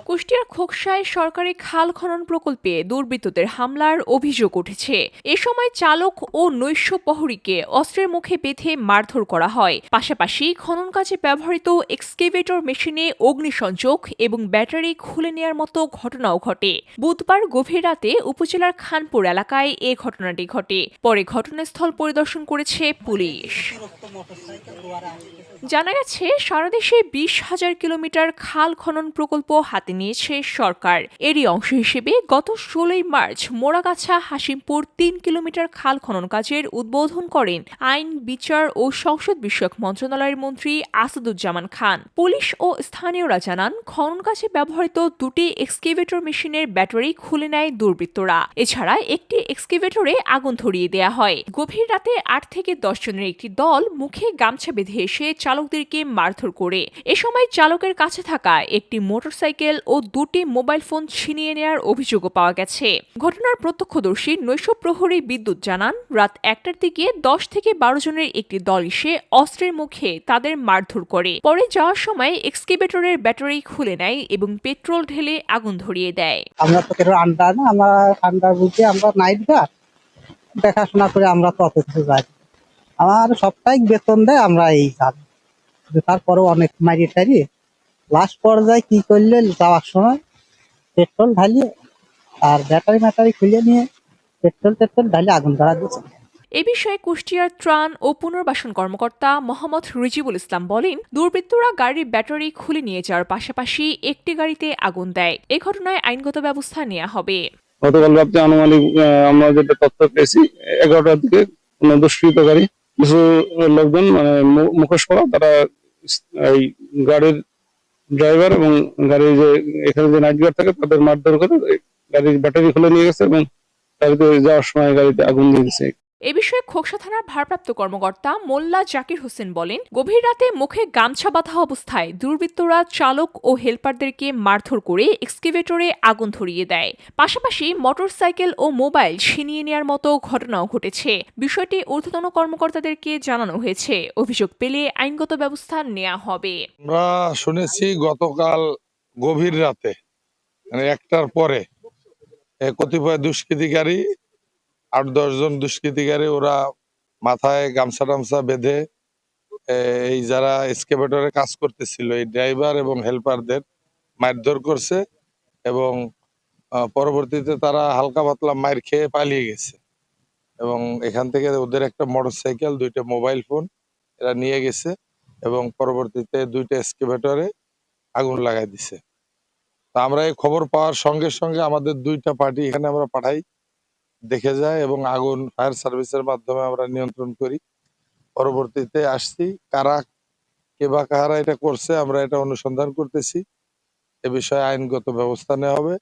কুষ্টিয়ার খোকসায় সরকারি খাল খনন প্রকল্পে দুর্বৃত্তদের হামলার অভিযোগ উঠেছে। এ সময় চালক ও নৈশ প্রহরীকে অস্ত্রের মুখে বেঁধে মারধর করা হয়। পাশাপাশি খনন কাজে ব্যবহৃত এক্সকেভেটর মেশিনে অগ্নিসংযোগ এবং ব্যাটারি খুলে নেয়ার মতো ঘটনাও ঘটে। বুধবার গভীর রাতে উপজেলার খানপুর এলাকায় এ ঘটনাটি ঘটে। পরে ঘটনাস্থল পরিদর্শন করেছে পুলিশ। জানা গেছে, সারা দেশে 20,000 কিলোমিটার খাল খনন প্রকল্প হাতে নিয়েছে সরকার। এরই অংশ হিসেবে গত 16 মার্চ মোড়াগাছা হাসিমপুর 3 কিলোমিটার খাল খনন কাজের উদ্বোধন করেন আইন, বিচার ও সংসদ বিষয়ক মন্ত্রণালয়ের মন্ত্রী আসাদুজ্জামান খান। পুলিশ ও স্থানীয়রা জানান, খনন কাজে ব্যবহৃত দুটি এক্সকেভেটর মেশিনের ব্যাটারি খুলে নেয় দুর্বৃত্তরা। এছাড়া একটি এক্সকেভেটরে আগুন ধরিয়ে দেয়া হয়। গভীর রাতে 8 থেকে 10 জনের একটি দল মুখে গামছা বেঁধে এসে চালকদেরকে মারধর করে। এ সময় চালকের কাছে থাকা একটি মোটরসাইকেল ও দুটি মোবাইল ফোন ছিনিয়ে নেওয়ার অভিযোগও পাওয়া গেছে। ঘটনার প্রত্যক্ষদর্শী নৈশ প্রহরী বিদ্যুৎ জানান, রাত 1টার দিকে 10 থেকে 12 জনের একটি দল এসে অস্ত্রের মুখে তাদের মারধর করে। পরে যাওয়ার সময় এক্সকেভেটরের ব্যাটারি খুলে নেয় এবং পেট্রোল ঢেলে আগুন ধরিয়ে দেয়। আমরা তো কেউ আন্ডার না, আমরা আন্ডার বুঝে আমরা নাইট গার্ড দেখাশোনা করে আমরা তো অত কিছু যাই। আমার সাপ্তাহিক বেতন দেয়, আমরা এই যাবো। তারপরেও অনেক মারি টারি লাস্ট পর্যায়ে কি করলে যাওয়ার সময় পেট্রোল ঢালিয়ে আর ব্যাটারি খুলে নিয়ে পেট্রোল ঢালিয়ে আগুন ধরা দিয়েছে। এ বিষয়ে কুষ্টিয়ার ত্রাণ ও পুনর্বাসন কর্মকর্তা মোহাম্মদ রিজিবুল ইসলাম বলেন, দুর্বৃত্তরা গাড়ির ব্যাটারি খুলে নিয়ে যাওয়ার পাশাপাশি একটি গাড়িতে আগুন দেয়। এ ঘটনায় আইনগত ব্যবস্থা নেওয়া হবে। গতকাল রাতে আনুমানিক আমরা যেটা তথ্য পেয়েছি, 11টার দিকে কোনো দুষ্কৃতকারী কিছু লোকজন মুখোশ পরা তারা এই গাড়ির ড্রাইভার এবং গাড়ির যে এখানে যে নাইট গার্ড থাকে তাদের মারধর করে গাড়ির ব্যাটারি খুলে নিয়ে গেছে এবং গাড়িতে যাওয়ার সময় গাড়িতে আগুন দিয়ে দিয়েছে। এ বিষয়ে খোকসা থানার ভারপ্রাপ্ত কর্মকর্তা মোল্লা জাকির হোসেন বলেন, গভীর রাতে মুখে গামছা বাঁধা অবস্থায় দুর্বৃত্তরা চালক ও হেলপারদেরকে মারধর করে এক্সকেভেটরে আগুন ধরিয়ে দেয়। পাশাপাশি মোটরসাইকেল ও মোবাইল ছিনিয়ে নেওয়ার মতো ঘটনাও ঘটেছে। বিষয়টি ঊর্ধ্বতন কর্মকর্তাদেরকে জানানো হয়েছে। অভিযোগ পেলে আইনগত ব্যবস্থা নেওয়া হবে। আমরা শুনেছি গতকাল গভীর রাতে মানে 1টার পরে কতিপয় দুষ্কৃতিকারী 8-10 জন দুষ্কৃতিকারী ওরা মাথায় গামছা টামছা বেঁধে এই যারা এক্সকেভেটরে কাজ করতেছিল এই ড্রাইভার এবং হেল্পারদের মারধর করছে এবং পরবর্তীতে তারা হালকা পাতলা মার খেয়ে পালিয়ে গেছে এবং এখান থেকে ওদের একটা মোটরসাইকেল, 2টা মোবাইল ফোন এরা নিয়ে গেছে এবং পরবর্তীতে 2টা এক্সকেভেটরে আগুন লাগাই দিছে। তো আমরা এই খবর পাওয়ার সঙ্গে সঙ্গে আমাদের 2টা পার্টি এখানে আমরা পাঠাই, দেখে যায় এবং আগুন ফায়ার সার্ভিসের মাধ্যমে আমরা নিয়ন্ত্রণ করি। পরবর্তীতে আসছি কারা কে বা কারা এটা করছে আমরা এটা অনুসন্ধান করতেছি। এ বিষয়ে আইনগত ব্যবস্থা নেওয়া হবে।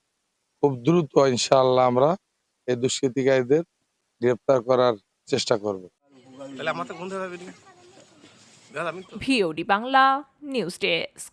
খুব দ্রুত ইনশাআল্লাহ আমরা এই দুষ্কৃতিকারীদের গ্রেপ্তার করার চেষ্টা করব। VOD Bangla news desk.